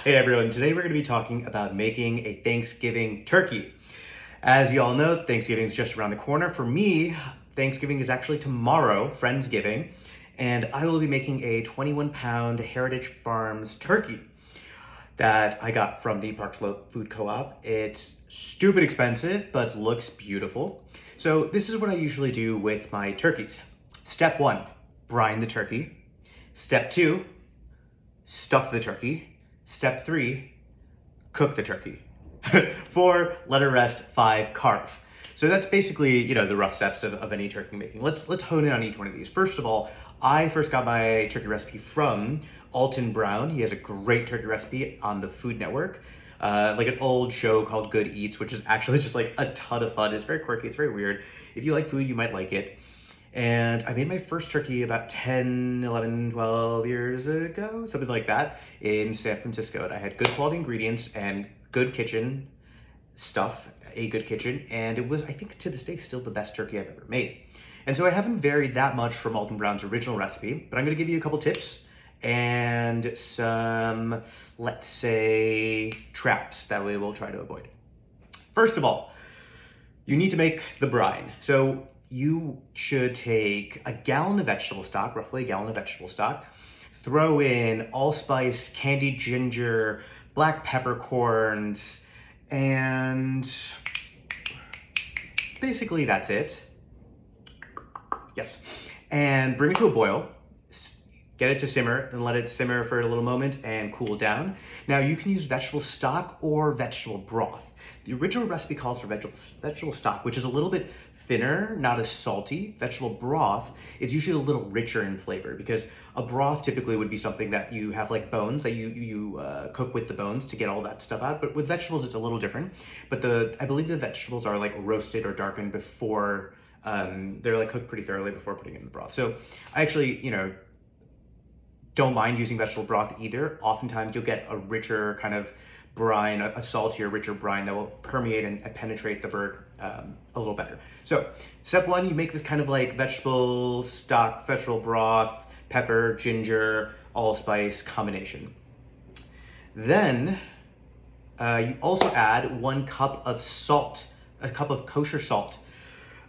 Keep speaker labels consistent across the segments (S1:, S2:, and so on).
S1: Hey everyone, today we're going to be talking about making a Thanksgiving turkey. As you all know, Thanksgiving is just around the corner. For me, Thanksgiving is actually tomorrow, Friendsgiving, and I will be making a 21-pound Heritage Farms turkey that I got from the Park Slope Food Co-op. It's stupid expensive, but looks beautiful. So this is what I usually do with my turkeys. Step 1, brine the turkey. Step 2, stuff the turkey. Step 3, cook the turkey. 4, let it rest. 5, carve. So that's basically, the rough steps of any turkey making. Let's hone in on each one of these. First of all, I first got my turkey recipe from Alton Brown. He has a great turkey recipe on the Food Network. Like an old show called Good Eats, which is actually just like a ton of fun. It's very quirky, it's very weird. If you like food, you might like it. And I made my first turkey about 10, 11, 12 years ago, something like that, in San Francisco. And I had good quality ingredients and good kitchen stuff, a good kitchen, and it was, I think to this day, still the best turkey I've ever made. And so I haven't varied that much from Alton Brown's original recipe, but I'm gonna give you a couple tips and some, let's say, traps that we will try to avoid. First of all, you need to make the brine. So you should take a gallon of vegetable stock, roughly a gallon of vegetable stock, throw in allspice, candied ginger, black peppercorns, and basically that's it. Yes. And bring it to a boil. Get it to simmer, then let it simmer for a little moment and cool down. Now you can use vegetable stock or vegetable broth. The original recipe calls for vegetable stock, which is a little bit thinner, not as salty. Vegetable broth is usually a little richer in flavor because a broth typically would be something that you have like bones that you cook with the bones to get all that stuff out. But with vegetables, it's a little different. But I believe the vegetables are like roasted or darkened before, they're like cooked pretty thoroughly before putting in the broth. So I actually, don't mind using vegetable broth either. Oftentimes you'll get a richer kind of brine, a saltier, richer brine that will permeate and penetrate the bird a little better. So step 1, you make this kind of like vegetable stock, vegetable broth, pepper, ginger, allspice combination. Then you also add 1 cup of salt, a cup of kosher salt.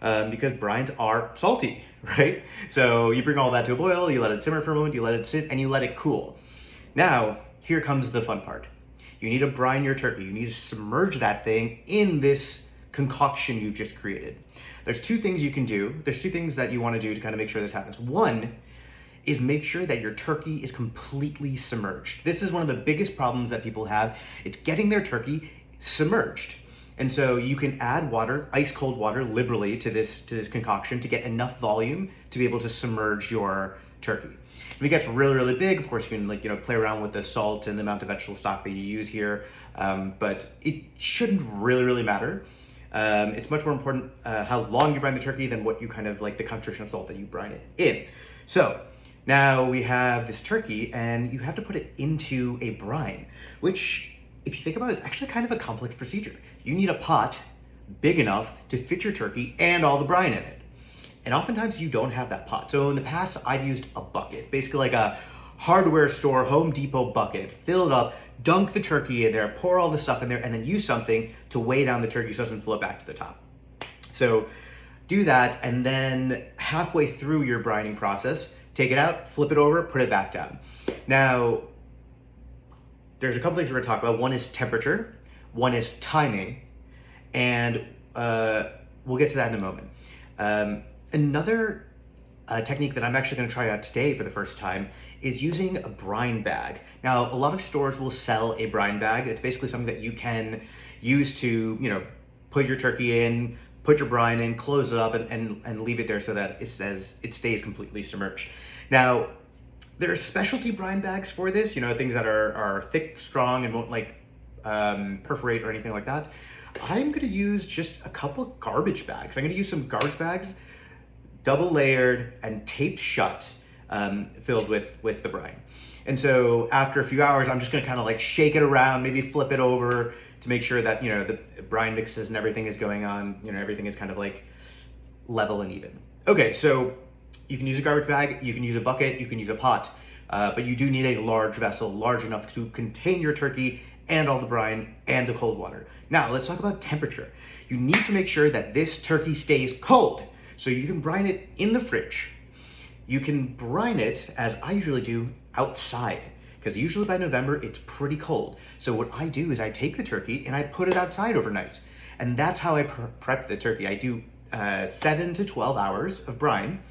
S1: Because brines are salty, right? So you bring all that to a boil, you let it simmer for a moment, you let it sit, and you let it cool. Now, here comes the fun part. You need to brine your turkey. You need to submerge that thing in this concoction you've just created. There's 2 things you can do. There's 2 things that you want to do to kind of make sure this happens. One is make sure that your turkey is completely submerged. This is one of the biggest problems that people have. It's getting their turkey submerged. And so you can add water, ice cold water, liberally to this concoction to get enough volume to be able to submerge your turkey. If it gets really, really big, of course you can play around with the salt and the amount of vegetable stock that you use here, but it shouldn't really, really matter. It's much more important how long you brine the turkey than what you kind of like the concentration of salt that you brine it in. So now we have this turkey and you have to put it into a brine, which, if you think about it, it's actually kind of a complex procedure. You need a pot big enough to fit your turkey and all the brine in it. And oftentimes you don't have that pot. So in the past, I've used a bucket, basically like a hardware store, Home Depot bucket, fill it up, dunk the turkey in there, pour all the stuff in there, and then use something to weigh down the turkey so it doesn't float back to the top. So do that, and then halfway through your brining process, take it out, flip it over, put it back down. Now, there's a couple things we're gonna talk about. One is temperature, one is timing, and we'll get to that in a moment. Another technique that I'm actually gonna try out today for the first time is using a brine bag. Now, a lot of stores will sell a brine bag. It's basically something that you can use to, put your turkey in, put your brine in, close it up, and leave it there so that it stays completely submerged. Now, there are specialty brine bags for this, things that are thick, strong, and won't perforate or anything like that. I'm gonna use just a couple garbage bags. I'm gonna use some garbage bags, double layered and taped shut, filled with the brine. And so after a few hours, I'm just gonna kind of like shake it around, maybe flip it over to make sure that, the brine mixes and everything is going on, everything is kind of like level and even. Okay, so you can use a garbage bag, you can use a bucket, you can use a pot. but you do need a large vessel, large enough to contain your turkey and all the brine and the cold water. Now, let's talk about temperature. You need to make sure that this turkey stays cold. So you can brine it in the fridge. You can brine it, as I usually do, outside, because usually by November it's pretty cold. So what I do is I take the turkey and I put it outside overnight. And that's how I prep the turkey. I do 7 to 12 hours of brine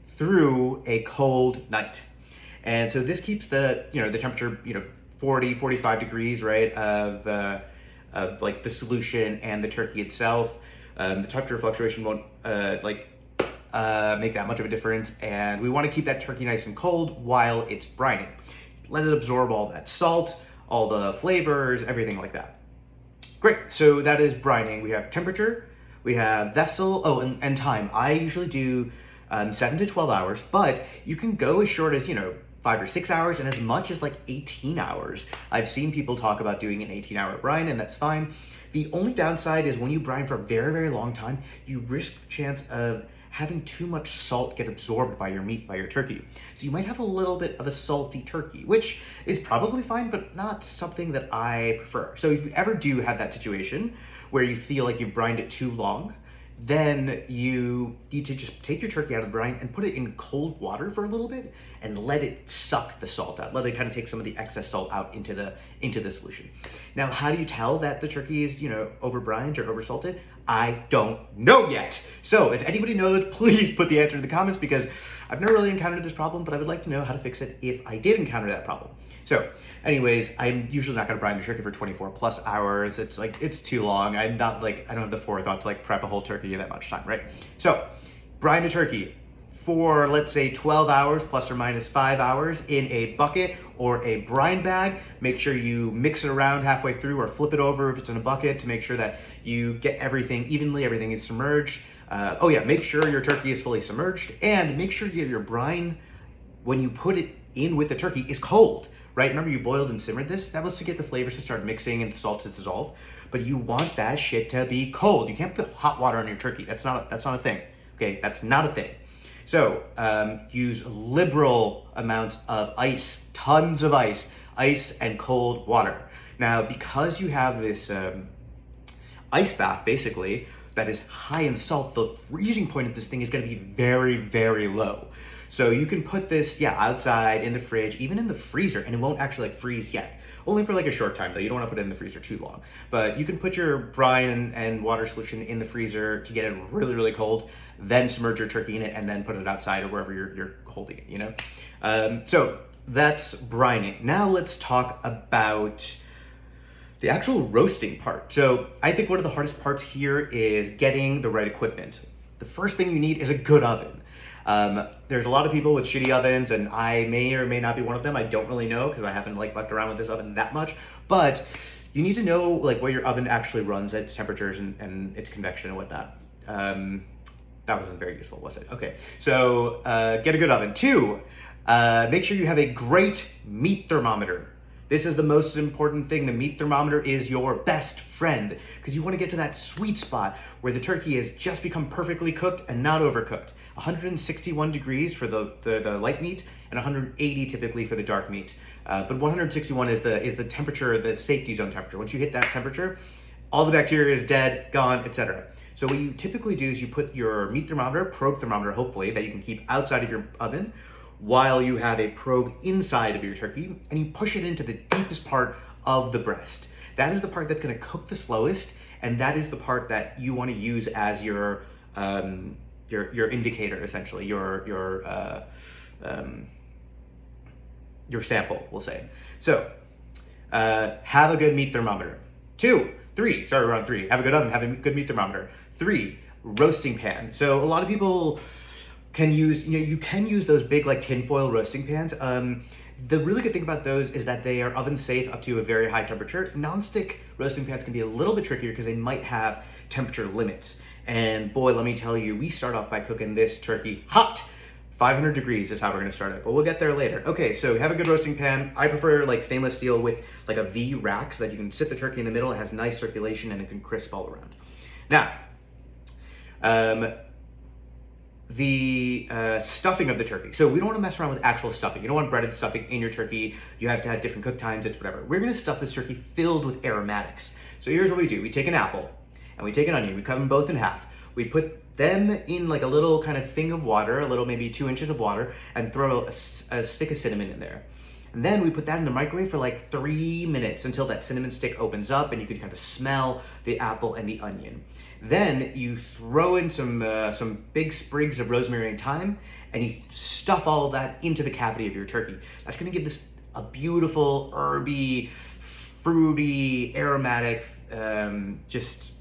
S1: through a cold night. And so this keeps the, the temperature, 40, 45 degrees, right, of like the solution and the turkey itself. The temperature fluctuation won't make that much of a difference, and we want to keep that turkey nice and cold while it's brining. Let it absorb all that salt, all the flavors, everything like that. Great, so that is brining. We have temperature, we have vessel, and time. I usually do 7 to 12 hours, but you can go as short as, 5 or 6 hours and as much as like 18 hours. I've seen people talk about doing an 18-hour brine, and that's fine. The only downside is when you brine for a very, very long time, you risk the chance of having too much salt get absorbed by your meat, by your turkey. So you might have a little bit of a salty turkey, which is probably fine, but not something that I prefer. So if you ever do have that situation where you feel like you've brined it too long, then you need to just take your turkey out of the brine and put it in cold water for a little bit and let it suck the salt out. Let it kind of take some of the excess salt out into the solution. Now, how do you tell that the turkey is, over brined or over salted? I don't know yet. So if anybody knows, please put the answer in the comments, because I've never really encountered this problem, but I would like to know how to fix it if I did encounter that problem. So anyways, I'm usually not gonna brine a turkey for 24 plus hours. It's too long. I don't have the forethought to prep a whole turkey in that much time, right? So brine a turkey for, let's say, 12 hours plus or minus 5 hours in a bucket or a brine bag. Make sure you mix it around halfway through or flip it over if it's in a bucket to make sure that you get everything evenly, everything is submerged. Make sure your turkey is fully submerged, and make sure your brine, when you put it in with the turkey, is cold, right? Remember, you boiled and simmered this? That was to get the flavors to start mixing and the salt to dissolve, but you want that shit to be cold. You can't put hot water on your turkey. That's not a thing, okay? That's not a thing. So use liberal amounts of ice, tons of ice and cold water. Now, because you have this ice bath, basically, that is high in salt, the freezing point of this thing is gonna be very, very low. So you can put this, outside, in the fridge, even in the freezer, and it won't actually freeze yet. Only for a short time though. You don't wanna put it in the freezer too long. But you can put your brine and water solution in the freezer to get it really, really cold, then submerge your turkey in it, and then put it outside or wherever you're holding it, So that's brining. Now let's talk about the actual roasting part. So I think one of the hardest parts here is getting the right equipment. The first thing you need is a good oven. There's a lot of people with shitty ovens, and I may or may not be one of them. I don't really know because I haven't fucked around with this oven that much, but you need to know where your oven actually runs, its temperatures and its convection and whatnot. That wasn't very useful, was it? Okay, so get a good oven. 2, make sure you have a great meat thermometer. This is the most important thing. The meat thermometer is your best friend, because you want to get to that sweet spot where the turkey has just become perfectly cooked and not overcooked. 161 degrees for the light meat and 180 typically for the dark meat. But 161 is the temperature, the safety zone temperature. Once you hit that temperature, all the bacteria is dead, gone, etc. So what you typically do is you put your meat thermometer, probe thermometer hopefully, that you can keep outside of your oven, while you have a probe inside of your turkey, and you push it into the deepest part of the breast. That is the part that's gonna cook the slowest, and that is the part that you wanna use as your indicator, essentially, your sample, we'll say. So, have a good meat thermometer. 2, 3, sorry, we're on 3. Have a good oven, have a good meat thermometer. 3, roasting pan. So a lot of people can use, you can use those big tinfoil roasting pans. The really good thing about those is that they are oven safe up to a very high temperature. Non-stick roasting pans can be a little bit trickier because they might have temperature limits. And boy, let me tell you, we start off by cooking this turkey hot. 500 degrees is how we're gonna start it, but we'll get there later. Okay, so have a good roasting pan. I prefer stainless steel with a V rack so that you can sit the turkey in the middle. It has nice circulation and it can crisp all around. Now, the stuffing of the turkey. So we don't want to mess around with actual stuffing. You don't want breaded stuffing in your turkey. You have to have different cook times, it's whatever. We're gonna stuff this turkey filled with aromatics. So here's what we do. We take an apple and we take an onion. We cut them both in half. We put them in like a little kind of thing of water, a little maybe 2 inches of water, and throw a stick of cinnamon in there. And then we put that in the microwave for like 3 minutes until that cinnamon stick opens up and you can kind of smell the apple and the onion. Then you throw in some big sprigs of rosemary and thyme, and you stuff all of that into the cavity of your turkey. That's gonna give this a beautiful, herby, fruity, aromatic, taste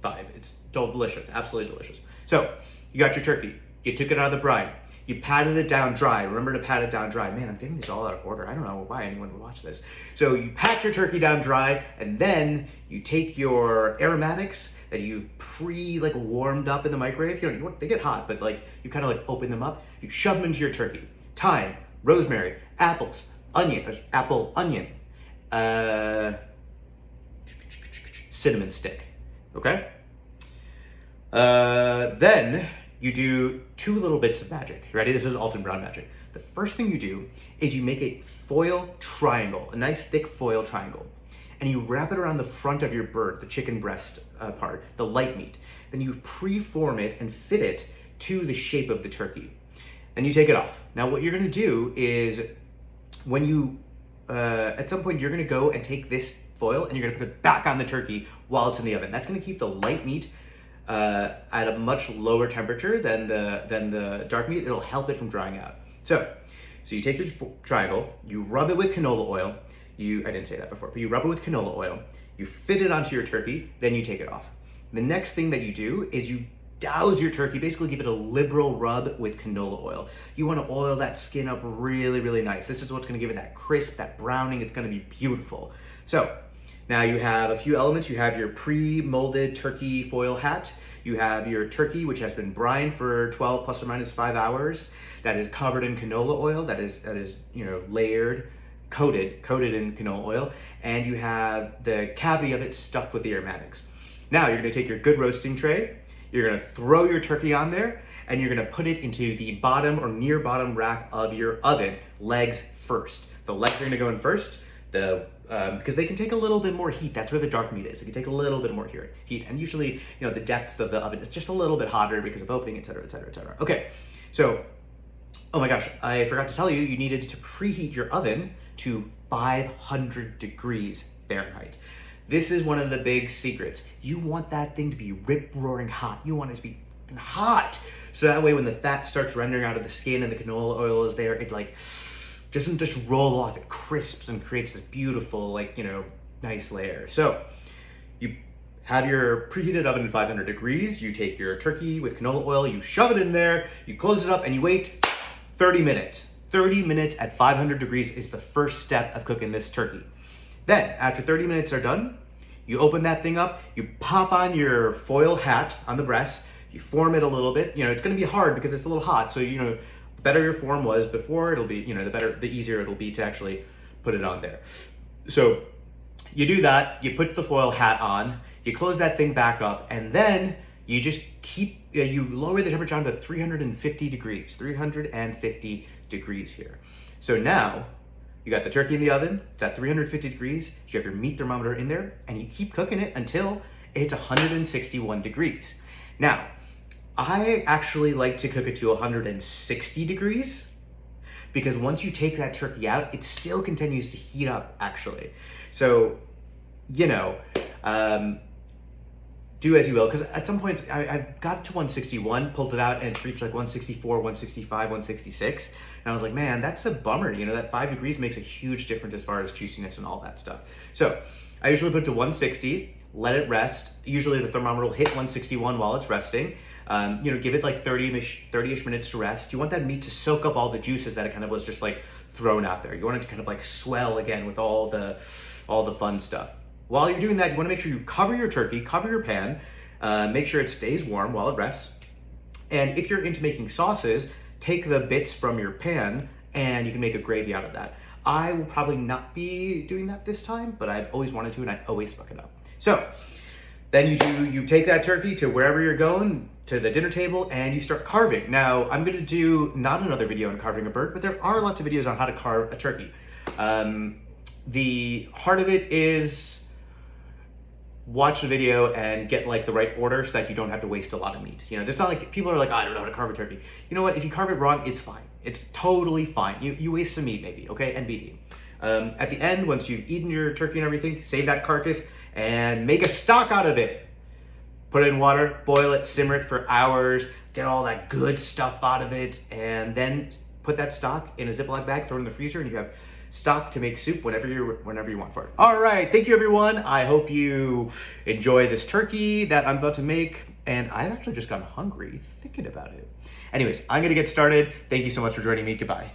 S1: vibe. It's delicious, absolutely delicious. So you got your turkey, you took it out of the brine, you patted it down dry. Remember to pat it down dry. Man, I'm getting this all out of order. I don't know why anyone would watch this. So you pat your turkey down dry, and then you take your aromatics that you warmed up in the microwave. You know, they get hot, but like you kind of like open them up. You shove them into your turkey. Thyme, rosemary, apples, onion, cinnamon stick. Okay? Then you do 2 little bits of magic. Ready? This is Alton Brown magic. The first thing you do is you make a foil triangle, a nice thick foil triangle, and you wrap it around the front of your bird, the chicken breast part, the light meat. Then you pre-form it and fit it to the shape of the turkey. And you take it off. Now what you're gonna do is when you, at some point you're gonna go and take this foil and you're gonna put it back on the turkey while it's in the oven. That's gonna keep the light meat at a much lower temperature than the dark meat. It'll help it from drying out. So you take your triangle, you rub it with canola oil. I didn't say that before, but you rub it with canola oil, you fit it onto your turkey, then you take it off. The next thing that you do is you douse your turkey, basically give it a liberal rub with canola oil. You want to oil that skin up really, really nice. This is what's going to give it that crisp, that browning. It's going to be beautiful. So now you have a few elements. You have your pre-molded turkey foil hat. You have your turkey, which has been brined for 12 plus or minus 5 hours. That is covered in canola oil. That is layered, coated in canola oil. And you have the cavity of it stuffed with the aromatics. Now you're going to take your good roasting tray. You're going to throw your turkey on there, and you're going to put it into the bottom or near bottom rack of your oven, legs first. The legs are going to go in first. Because they can take a little bit more heat. That's where the dark meat is. It can take a little bit more heat. And usually, the depth of the oven is just a little bit hotter because of opening, et cetera, et cetera, et cetera. Okay, so, oh my gosh, I forgot to tell you, you needed to preheat your oven to 500 degrees Fahrenheit. This is one of the big secrets. You want that thing to be rip-roaring hot. You want it to be hot. So that way when the fat starts rendering out of the skin and the canola oil is there, it doesn't just roll off, it crisps and creates this beautiful, nice layer. So you have your preheated oven at 500 degrees, you take your turkey with canola oil, you shove it in there, you close it up, and you wait 30 minutes. 30 minutes at 500 degrees is the first step of cooking this turkey. Then, after 30 minutes are done, you open that thing up, you pop on your foil hat on the breast, you form it a little bit. It's gonna be hard because it's a little hot, so the better your form was before, it'll be, the easier it'll be to actually put it on there. So you do that, you put the foil hat on, you close that thing back up, and then you just you lower the temperature down to 350 degrees here. So now, you got the turkey in the oven, it's at 350 degrees, you have your meat thermometer in there, and you keep cooking it until it hits 161 degrees. Now, I actually like to cook it to 160 degrees because once you take that turkey out, it still continues to heat up, actually. So, do as you will, because at some point I got to 161, pulled it out, and it's reached 164, 165, 166. And I was like, man, that's a bummer. That 5 degrees makes a huge difference as far as juiciness and all that stuff. So I usually put it to 160, let it rest. Usually the thermometer will hit 161 while it's resting. Give it 30-ish minutes to rest. You want that meat to soak up all the juices that it kind of was just thrown out there. You want it to kind of swell again with all the fun stuff. While you're doing that, you want to make sure you cover your turkey, cover your pan, make sure it stays warm while it rests. And if you're into making sauces, take the bits from your pan and you can make a gravy out of that. I will probably not be doing that this time, but I've always wanted to and I always fuck it up. So then you take that turkey to wherever you're going, to the dinner table and you start carving. Now, I'm gonna do not another video on carving a bird, but there are lots of videos on how to carve a turkey. The heart of it is watch the video and get like the right order so that you don't have to waste a lot of meat. You know, there's not like, people are like, oh, I don't know how to carve a turkey. You know what, if you carve it wrong, it's fine. It's totally fine. You waste some meat maybe, okay, NBD. At the end, once you've eaten your turkey and everything, save that carcass and make a stock out of it. Put it in water, boil it, simmer it for hours, get all that good stuff out of it, and then put that stock in a Ziploc bag, throw it in the freezer, and you have stock to make soup whenever you want for it. All right, thank you everyone. I hope you enjoy this turkey that I'm about to make, and I've actually just gotten hungry thinking about it. Anyways, I'm gonna get started. Thank you so much for joining me. Goodbye.